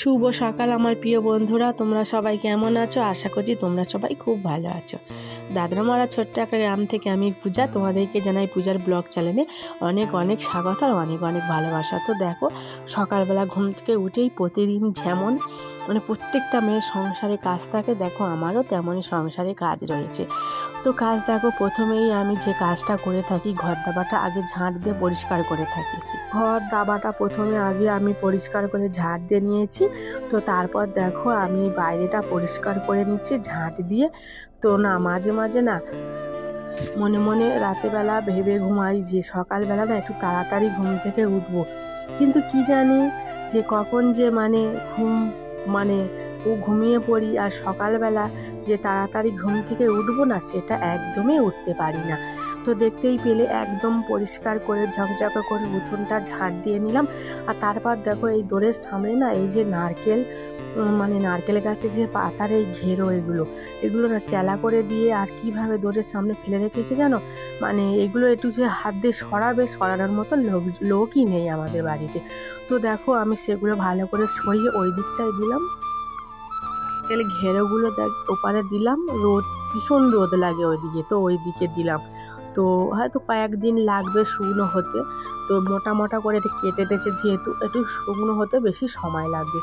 শুভ সকাল আমার প্রিয় বন্ধুরা, তোমরা সবাই কেমন আছো? আশা করছি তোমরা সবাই খুব ভালো আছো। দাদরামারা ছোট্ট একটা গ্রাম থেকে আমি পূজা তোমাদেরকে জানাই পূজার ব্লগ চ্যানেলে অনেক অনেক স্বাগত আর অনেক অনেক ভালোবাসা। তো দেখো, সকালবেলা ঘুম থেকে উঠেই প্রতিদিন যেমন প্রত্যেকটা মেয়ের সংসারে কাজ থাকে, দেখো আমারও তেমনই সংসারে কাজ রয়েছে। তো কাজ দেখো, প্রথমেই আমি যে কাজটা করে থাকি, ঘর দাবাটা আগে ঝাঁট দিয়ে পরিষ্কার করে থাকি। ঘর দাবাটা প্রথমে আগে আমি পরিষ্কার করে ঝাঁট দিয়ে নিয়েছি। তো তারপর দেখো আমি বাইরেটা পরিষ্কার করে নিচ্ছি ঝাঁট দিয়ে। তো না মাঝে মাঝে না মনে মনে রাতেরবেলা ভেবে ঘুমাই যে সকালবেলা না একটু তাড়াতাড়ি ঘুম থেকে উঠবো, কিন্তু কি জানি যে কখন যে ঘুমিয়ে পড়ি, আর সকালবেলা যে তাড়াতাড়ি ঘুম থেকে উঠবো না সেটা একদমই উঠতে পারি না। তো দেখতেই পেলে একদম পরিষ্কার করে ঝকঝকে করে উঠোনটা ঝাড় দিয়ে নিলাম। আর তারপর দেখো এই দোরের সামনে না এই যে নারকেল গাছে যে পাতার এই ঘেরো এগুলো না চেলা করে দিয়ে আর কিভাবে দোরের সামনে ফেলে রেখেছে জানো, এগুলো একটু যে হাত দিয়ে সরানোর মতো লোকই নেই আমাদের বাড়িতে। তো দেখো আমি সেগুলো ভালো করে সরিয়ে ওই দিকটায় দিলাম, ঘেরোগুলো ওপারে দিলাম। ভীষণ রোদ লাগে ওইদিকে, তো ওই দিকে দিলাম। তো হয়তো কয়েকদিন লাগবে শুকনো হতে, তো মোটা মোটা করে এটা কেটে দিয়েছে, যেহেতু একটু শুকনো হতে বেশি সময় লাগবে।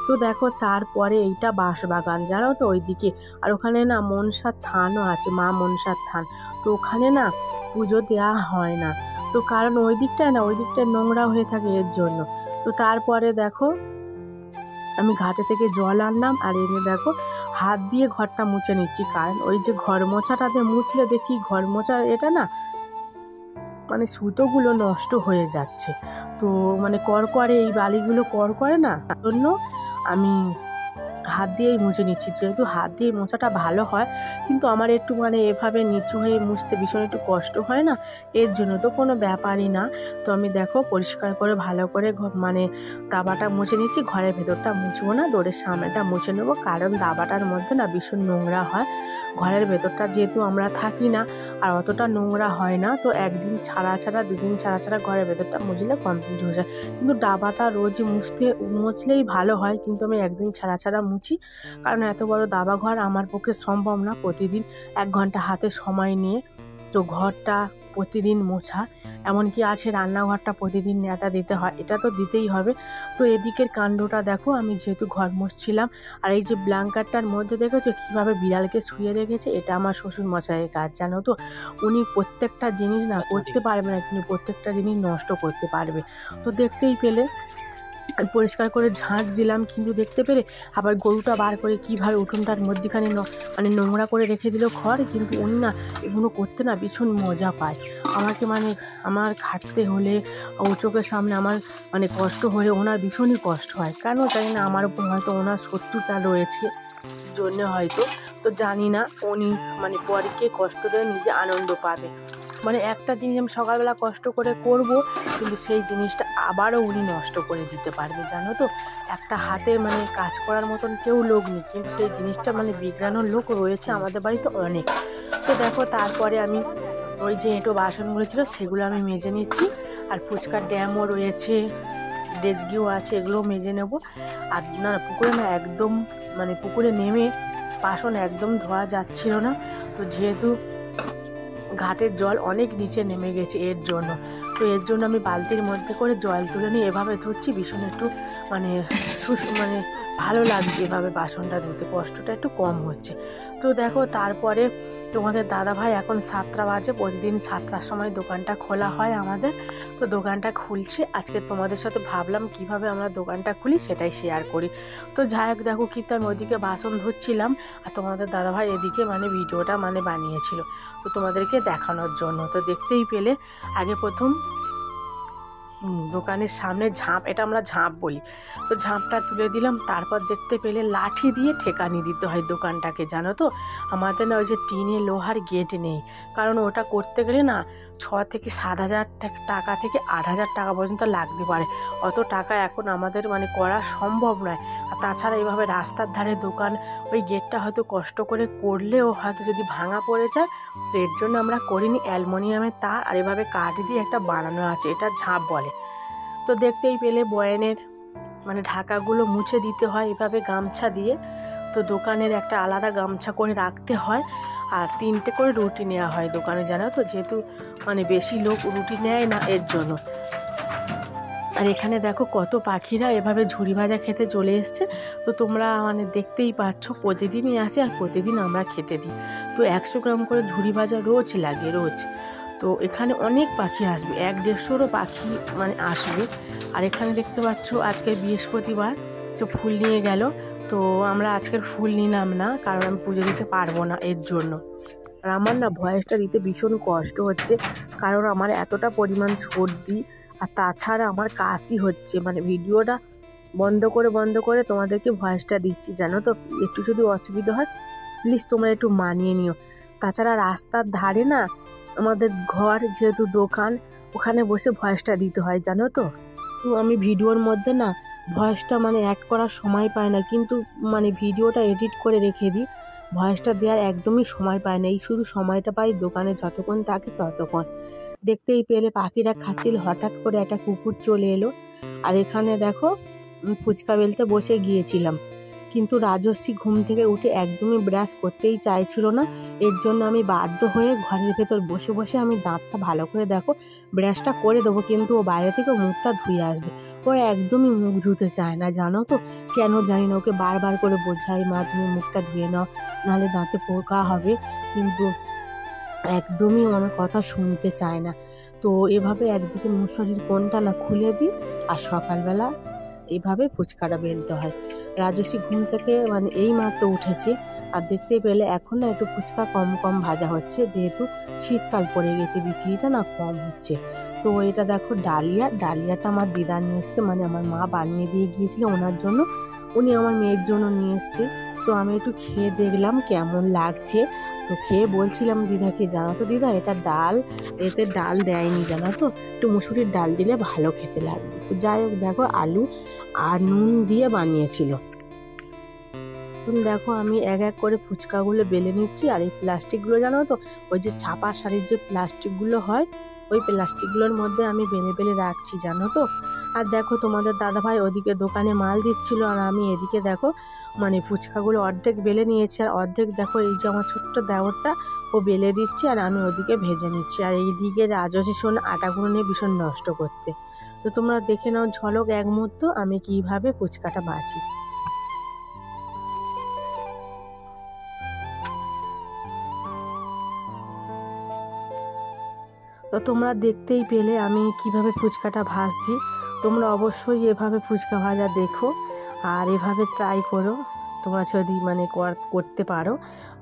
তো দেখো তারপরে এইটা বাঁশবাগান জানো তো ওইদিকে, আর ওখানে না মনসার থানও আছে, মা মনসার থান। তো ওখানে না পুজো দেওয়া হয় না, তো কারণ ওই দিকটায় নোংরা হয়ে থাকে এর জন্য। তো তারপরে দেখো আমি ঘাটে থেকে জল আনলাম, আর এনে দেখো হাত দিয়ে ঘরটা মুছে নিচ্ছি, কারণ ওই যে ঘর মোছাটাতে মুছলে দেখি ঘর মোছা এটা না সুতোগুলো নষ্ট হয়ে যাচ্ছে। তো করকরে এই বালিগুলো করকরে না, তার জন্য আমি হাত দিয়েই মুছে নিচ্ছি। যেহেতু হাত দিয়ে মোছাটা ভালো হয়, কিন্তু আমার একটু এভাবে নিচু হয়ে মুছতে ভীষণ একটু কষ্ট হয় না, এর জন্য। তো কোনো ব্যাপারই না। তো আমি দেখো পরিষ্কার করে ভালো করে দাবাটা মুছে নিচ্ছি। ঘরের ভেতরটা মুছবো না, দোরের সামনেটা মুছে নেবো, কারণ দাবাটার মধ্যে না ভীষণ নোংরা হয়। ঘরের ভেতরটা যেহেতু আমরা থাকি না আর অতটা নোংরা হয় না, তো একদিন ছাড়া দুদিন ছাড়া ঘরের ভেতরটা মুছলে কমপ্লিট হয়ে যায়। কিন্তু দাবাটা রোজ মুছলেই ভালো হয়, কিন্তু আমি একদিন ছাড়া মুছি, কারণ এত বড় দাবা ঘর আমার পক্ষে সম্ভব না প্রতিদিন 1 ঘন্টা হাতে সময় নিয়ে তো ঘরটা প্রতিদিন মোছা। এমনকি আছে রান্নাঘরটা প্রতিদিন নেতা দিতে হয়, এটা তো দিতেই হবে। তো এদিকের কাণ্ডটা দেখো, আমি যেহেতু ঘর মুছছিলাম, আর এই যে ব্ল্যাঙ্কেটটার মধ্যে দেখেছো কীভাবে বিড়ালকে শুয়ে রেখেছে, এটা আমার শ্বশুর মশাইয়ের কাজ জানো তো। উনি প্রত্যেকটা জিনিস না করতে পারবে না, কিন্তু প্রত্যেকটা জিনিস নষ্ট করতে পারবে। তো দেখতেই পেলে পরিষ্কার করে ঝাঁট দিলাম, কিন্তু দেখতে পেলে আবার গরুটা বার করে কীভাবে উঠোনটার মধ্যেখানে নোংরা করে রেখে দিল খড়। কিন্তু উনি না এগুলো করতে না ভীষণ মজা পায়। আমাকে আমার খাটতে হলে, ও চোখের সামনে আমার কষ্ট হলে ওনার ভীষণই কষ্ট হয়। কেন জানি না, আমার উপর হয়তো ওনার শত্রুতা রয়েছে জন্যে হয়তো। তো জানি না উনি পরে কে কষ্ট দেয় নিজে আনন্দ পাবে। একটা জিনিস আমি সকালবেলা কষ্ট করে করব, কিন্তু সেই জিনিসটা আবারও উনি নষ্ট করে দিতে পারবে জানো তো। একটা হাতে কাজ করার মতন কেউ লোক নেই, কিন্তু সেই জিনিসটা বিগড়ানোর লোক রয়েছে আমাদের বাড়িতে অনেক। তো দেখো তারপরে আমি ওই যে এঁটো বাসনগুলো ছিল সেগুলো আমি মেজে নিচ্ছি, আর ফুচকার ড্যামও রয়েছে, ডেজকিও আছে, এগুলোও মেজে নেব। আর না পুকুরে না একদম পুকুরে নেমে বাসন একদম ধোয়া যাচ্ছিল না, তো যেহেতু ঘাটের জল অনেক নিচে নেমে গেছে এর জন্য। তো এর জন্য আমি বালতির মধ্যে করে জল তুলে নিয়ে এভাবে ধুচ্ছি, ভীষণ একটু ভালো লাগছে এভাবে বাসনটা ধুতে, কষ্টটা একটু কম হচ্ছে। তো দেখো তারপরে তোমাদের দাদাভাই এখন 7টা বাজে, প্রতিদিন 7টার সময় দোকানটা খোলা হয় আমাদের। তো দোকানটা খুলছে আজকে, তোমাদের সাথে ভাবলাম কিভাবে আমরা দোকানটা খুলি সেটাই শেয়ার করি। তো যাই হোক দেখো, কিন্তু আমি ওইদিকে বাসন ধুচ্ছিলাম, আর তোমাদের দাদাভাই এদিকে ভিডিওটা বানিয়েছিল তো তোমাদেরকে দেখানোর জন্য। তো দেখতেই পেলে আগে প্রথম দোকানের সামনে ঝাঁপ, এটা আমরা ঝাঁপ বলি, তো ঝাঁপটা তুলে দিলাম। তারপর দেখতে পেলে লাঠি দিয়ে ঠেকানি দিতে হয় দোকানটাকে জানো তো। আমাদের না ওই যে টিনে লোহার গেট নেই, কারণ ওটা করতে গেলে না 6 থেকে 7 হাজার টাকা থেকে 8 হাজার টাকা পর্যন্ত লাগতে পারে। অত টাকা এখন আমাদের করা সম্ভব নয়। আর তাছাড়া এইভাবে রাস্তার ধারে দোকান, ওই গেটটা হয়তো কষ্ট করে করলেও হয়তো যদি ভাঙা পড়ে যায়, তো এর জন্য আমরা করিনি। অ্যালুমিনিয়ামের তার আর এভাবে কাঠ দিয়ে একটা বানানো আছে, এটা ঝাঁপ বলে। তো দেখতেই পেলে বয়ানের মানে ঢাকাগুলো মুছে দিতে হয় এভাবে গামছা দিয়ে। তো দোকানের একটা আলাদা গামছা করে রাখতে হয়, আর 3টে করে রুটি নেওয়া হয় দোকানে, জানো তো, যেহেতু মানে বেশি লোক রুটি নেয় না এর জন্য। আর এখানে দেখো কত পাখিরা এভাবে ঝুড়ি ভাজা খেতে চলে এসছে। তো তোমরা মানে দেখতেই পাচ্ছ, প্রতিদিনই আসে আর প্রতিদিন আমরা খেতে দিই। তো 100 গ্রাম করে ঝুড়ি ভাজা রোজ লাগে, রোজ। তো এখানে অনেক পাখি আসবে, 100-150 পাখি মানে আসবে। আর এখানে দেখতে পাচ্ছ আজকে বৃহস্পতিবার, তো ফুল নিয়ে গেল। তো আমরা আজকের ফুল নিলাম না, কারণ আমি পুজো দিতে পারবো না এর জন্য। আর আমার না ভয়েসটা দিতে ভীষণ কষ্ট হচ্ছে, কারণ আমার এতটা পরিমাণ সর্দি, আর তাছাড়া আমার কাশি হচ্ছে। মানে ভিডিওটা বন্ধ করে তোমাদেরকে ভয়েসটা দিচ্ছি, জানো তো। একটু যদি অসুবিধা হয় প্লিজ তোমরা একটু মানিয়ে নিও। তাছাড়া রাস্তার ধারে না আমাদের ঘর, যেহেতু দোকান, ওখানে বসে ভয়েসটা দিতে হয়, জানো তো। তো আমি ভিডিওর মধ্যে না ভয়েসটা মানে অ্যাড করার সময় পাই না, কিন্তু মানে ভিডিওটা এডিট করে রেখে দিই, ভয়েসটা দেওয়ার একদমই সময় পায় না। এই শুধু সময়টা পাই দোকানে যতক্ষণ থাকে ততক্ষণ। দেখতেই পেলে পাখিরা খাচ্ছিল, হঠাৎ করে একটা কুকুর চলে এলো। আর এখানে দেখো ফুচকা বেলতে বসে গিয়েছিলাম, কিন্তু রাজস্বী ঘুম থেকে উঠে একদমই ব্রাশ করতেই চাইছিল না। এর জন্য আমি বাধ্য হয়ে ঘরের ভেতর বসে বসে আমি দাঁতটা ভালো করে দেখো ব্রাশটা করে দেবো, কিন্তু ও বাইরে থেকে মুখটা ধুয়ে আসবে। ও একদমই মুখ ধুতে চায় না, জানো তো কেন জানি না। ওকে বারবার করে বোঝাই, মা তুমি মুখটা ধুয়ে নাও, নাহলে দাঁতে পোকা হবে, কিন্তু একদমই আমার কথা শুনতে চায় না। তো এভাবে একদিকে মশারির কোণটা না খুলে দিই, আর সকালবেলা এইভাবে ফুচকাটা বেলতে হয়। রাজস্বী ঘুম থেকে মানে এই মাত্র উঠেছে, আর দেখতে পেলে এখন না একটু ফুচকা কম কম ভাজা হচ্ছে, যেহেতু শীতকাল পড়ে গেছে, বিক্রিটা না কম হচ্ছে। তো এটা দেখো ডালিয়াটা আমার দিদা নিয়ে এসছে, মানে আমার মা বানিয়ে দিয়ে গিয়েছিল ওনার জন্য, উনি আমার মেয়ের জন্য নিয়ে এসছে। তো আমি একটু খেয়ে দেখলাম কেমন লাগছে। তো খেয়ে বলছিলাম দিদাকে, জানো তো দিদা, এতে ডাল দেয়নি, জানো তো, একটু মুসুরির ডাল দিলে ভালো খেতে লাগবে। তো যাই হোক, দেখো আলু আর নুন দিয়ে বানিয়েছিল। দেখো আমি এক এক করে ফুচকাগুলো বেলে নিচ্ছি। আর এই প্লাস্টিকগুলো, জানো তো, ওই যে ছাপা শাড়ির যে প্লাস্টিকগুলো হয়, ওই প্লাস্টিকগুলোর মধ্যে আমি বেলে বেলে রাখছি, জানো তো। আর দেখো তোমাদের দাদাভাই ওদিকে দোকানে মাল দিচ্ছিল, আর আমি এদিকে দেখো মানে ফুচকাগুলো অর্ধেক বেলে নিয়েছি, আর অর্ধেক দেখো এই যে আমার ছোট্ট দেওরটা ও বেলে দিচ্ছে, আর আমি ওদিকে ভেজে নিচ্ছি। আর এইদিকে রাজস্বী শোন আটাগুলো নিয়ে ভীষণ নষ্ট করতে। তো তোমরা দেখে নাও ঝলক এক মুহূর্ত আমি কিভাবে ফুচকাটা ভাজি। তো তোমরা দেখতেই পেলে আমি কিভাবে ফুচকাটা ভাজছি। তোমরা অবশ্যই এভাবে ফুচকা ভাজা দেখো, আর এভাবে ট্রাই করো তোমরা যদি মানে করতে পারো।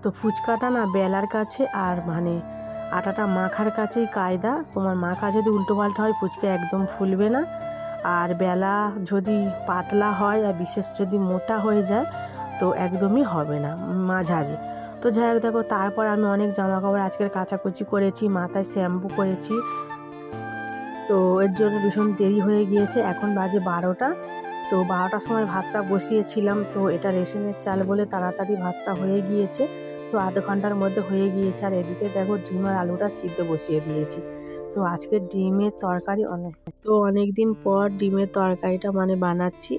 তো ফুচকাটা না বেলার কাছে আর মানে আটাটা মাখার কাছেই কায়দা। তোমার মাখা যদি উল্টোপাল্টা হয় ফুচকা একদম ফুলবে না, আর বেলা যদি পাতলা হয় আর বিশেষ যদি মোটা হয়ে যায় তো একদমই হবে না, মাঝারি। তো যাই হোক, দেখো তারপর আমি অনেক জামা কাপড় আজকের কাচাকুচি করেছি, মাথায় শ্যাম্পু করেছি। তো এর জন্য ভীষণ দেরি হয়ে গিয়েছে, এখন বাজে 12টা। তো 12টার সময় ভাতটা বসিয়েছিলাম, তো এটা রেশনের চাল বলে তাড়াতাড়ি ভাতটা হয়ে গিয়েছে, তো আধ ঘন্টার মধ্যে হয়ে গিয়েছে। আর এদিকে দেখো ডিম আর আলুটা সিদ্ধ বসিয়ে দিয়েছি। তো আজকে ডিমের তরকারি অনেক দিন পর ডিমের তরকারিটা মানে বানাচ্ছি।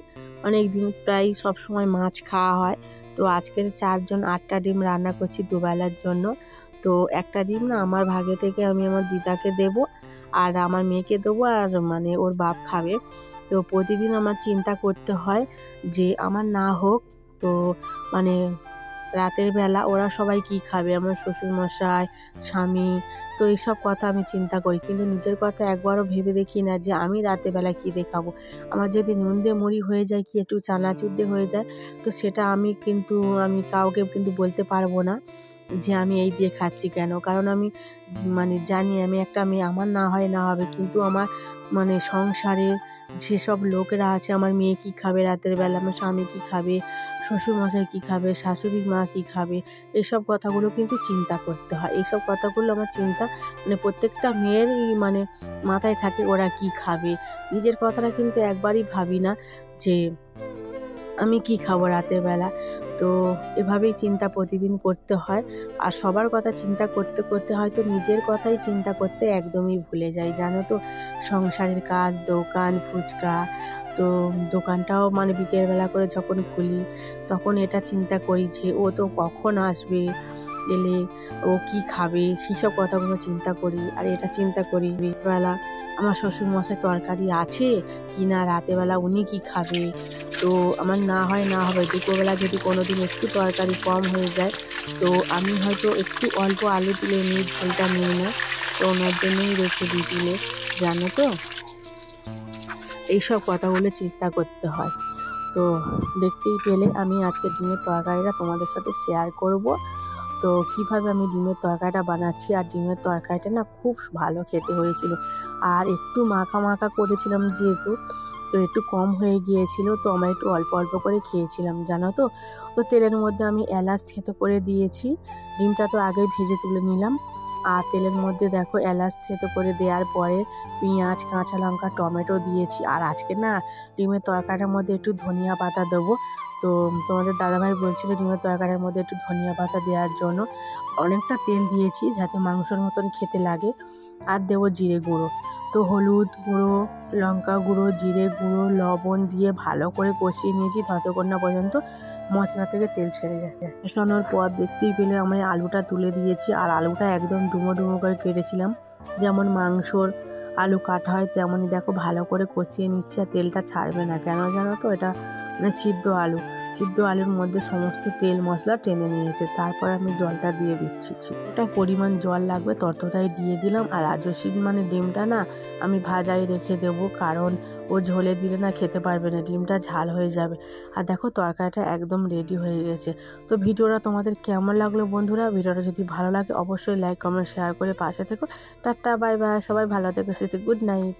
অনেক দিন প্রায় সব সময় মাছ খাওয়া হয়, তো আজকের 4 জন 8টা ডিম রান্না করছি দুবেলার জন্য। তো একটা ডিম না আমার ভাগে থেকে আমি আমার দিদাকে দেব, আর আমার মেয়েকে দেবো, আর মানে ওর বাপ খাবে। তো প্রতিদিন আমার চিন্তা করতে হয় যে আমার না হোক, তো মানে রাতের বেলা ওরা সবাই কি খাবে, আমার শ্বশুরমশাই, স্বামী, তো এইসব কথা আমি চিন্তা করি, কিন্তু নিজের কথা একবারও ভেবে দেখি না যে আমি রাতের বেলা কী দেখাবো। আমার যদি নুন দিয়ে মুড়ি হয়ে যায়, কি একটু চানাচুর দিয়ে হয়ে যায়, তো সেটা আমি কাউকে কিন্তু বলতে পারবো না যে আমি এই দিয়ে খাচ্ছি কেন, কারণ আমি মানে জানি আমি একটা মেয়ে, আমার না হবে, কিন্তু আমার মানে সংসারের যেসব লোকেরা আছে, আমার মেয়ে কী খাবে রাতের বেলা, আমার স্বামী কী খাবে, শ্বশুরমশাই কী খাবে, শাশুড়ি মা কী খাবে, এইসব কথাগুলো কিন্তু চিন্তা করতে হয়। এইসব কথাগুলো আমার চিন্তা মানে প্রত্যেকটা মেয়েরই মানে মাথায় থাকে, ওরা কী খাবে। নিজের কথাটা কিন্তু একবারই ভাবি না যে আমি কি খাবো রাতের বেলা। তো এভাবেই চিন্তা প্রতিদিন করতে হয়, আর সবার কথা চিন্তা করতে করতে হয়তো নিজের কথাই চিন্তা করতে একদমই ভুলে যাই, জানো তো। সংসারের কাজ, দোকান, ফুচকা, তো দোকানটাও মানে বিকেলবেলা করে যখন খুলি তখন এটা চিন্তা করি যে ও তো কখন আসবে, এলে ও কি খাবে সেসব কথাগুলো চিন্তা করি। আর এটা চিন্তা করি বেলা আমার শ্বশুরমশাই তরকারি আছে কি না, রাতেবেলা উনি কি খাবে। তো আমার না হবে দুপুরবেলা যদি কোনো দিন একটু তরকারি কম হয়ে যায় তো আমি হয়তো একটু অল্প আলু তুলে নিই, ঝোলটা নিই না, তো ওনার জন্যই রেখে দিই তুলে, জানো তো। এইসব কথাগুলো চিন্তা করতে হয়। তো দেখতেই পেলে আমি আজকে ডিমের তরকারিটা তোমাদের সাথে শেয়ার করব। তো কীভাবে আমি ডিমের তরকারিটা বানাচ্ছি, আর ডিমের তরকারিটা না খুব ভালো খেতে হয়েছিল। আর একটু মাখা মাখা করেছিলাম যেহেতু, তো একটু কম হয়ে গিয়েছিল, তো আমরা একটু অল্প অল্প করে খেয়েছিলাম, জানো তো। তো তেলের মধ্যে আমি এলাচ থেতো করে দিয়েছি, ডিমটা তো আগেই ভেজে তুলে নিলাম। আর তেলের মধ্যে দেখো এলাচ থেতো করে দেওয়ার পরে পেঁয়াজ, কাঁচা লঙ্কা, টমেটো দিয়েছি। আর আজকে না ডিমের তরকারিটার মধ্যে একটু ধনিয়া পাতা দেবো। তো তোমাদের দাদাভাই বলছিল ডিমের তরকারির মধ্যে একটু ধনিয়া পাতা দেওয়ার জন্য। অনেকটা তেল দিয়েছি যাতে মাংসের মতন খেতে লাগে। আর দেবো জিরে গুঁড়ো। তো হলুদ গুঁড়ো, লঙ্কা গুঁড়ো, জিরে গুঁড়ো, লবণ দিয়ে ভালো করে কষিয়ে নিয়েছি ততক্ষণ না পর্যন্ত মশলা থেকে তেল ছেড়ে যায়। কষানোর পর দেখতেই পেলে আমি আলুটা তুলে দিয়েছি। আর আলুটা একদম ডুমো ডুমো করে কেটেছিলাম, যেমন মাংসর আলু কাটা হয় তেমনই দেখো ভালো করে কষিয়ে নিচ্ছে। আর তেলটা ছাড়বে না, কেন জানো তো, এটা মানে সিদ্ধ আলুর মধ্যে সমস্ত তেল মশলা টেনে নিয়েছে। তারপর আমি জলটা দিয়ে দিচ্ছি, এটা পরিমাণ জল লাগবে ততটাই দিয়ে দিলাম। আর রাজস্বিন মানে ডিমটা না আমি ভাজাই রেখে দেবো, কারণ ও ঝোলে দিলে না খেতে পারবে না, ডিমটা ঝাল হয়ে যাবে। আর দেখো তরকারিটা একদম রেডি হয়ে গেছে। তো ভিডিওটা তোমাদের কেমন লাগলো বন্ধুরা? ভিডিওটা যদি ভালো লাগে অবশ্যই লাইক, কমেন্ট, শেয়ার করে পাশে থেকো। টাটা, বাই বাই, সবাই ভালো থেকো, গুড নাইট।